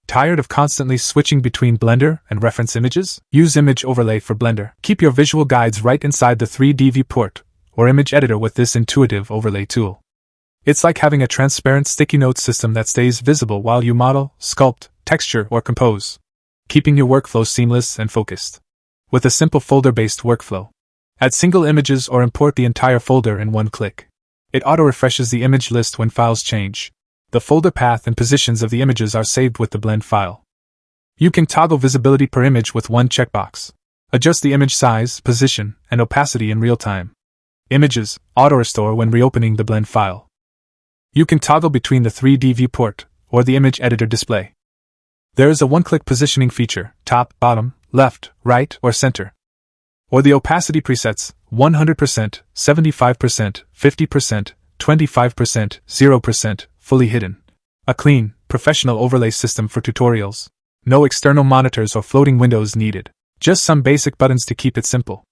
Tired of constantly switching between Blender and reference images? Use Image Overlay for Blender. Keep your visual guides right inside the 3D viewport or image editor with this intuitive overlay tool. It's like having a transparent sticky note system that stays visible while you model, sculpt, texture, or compose, keeping your workflow seamless and focused. With a simple folder-based workflow, add single images or import the entire folder in one click. It auto-refreshes the image list when files change. The folder path and positions of the images are saved with the blend file. You can toggle visibility per image with one checkbox. Adjust the image size, position, and opacity in real time. Images auto-restore when reopening the blend file. You can toggle between the 3D viewport or the image editor display. There is a one-click positioning feature, top, bottom, left, right, or center. Or the opacity presets, 100%, 75%, 50%, 25%, 0%, fully hidden. A clean, professional overlay system for tutorials. No external monitors or floating windows needed. Just some basic buttons to keep it simple.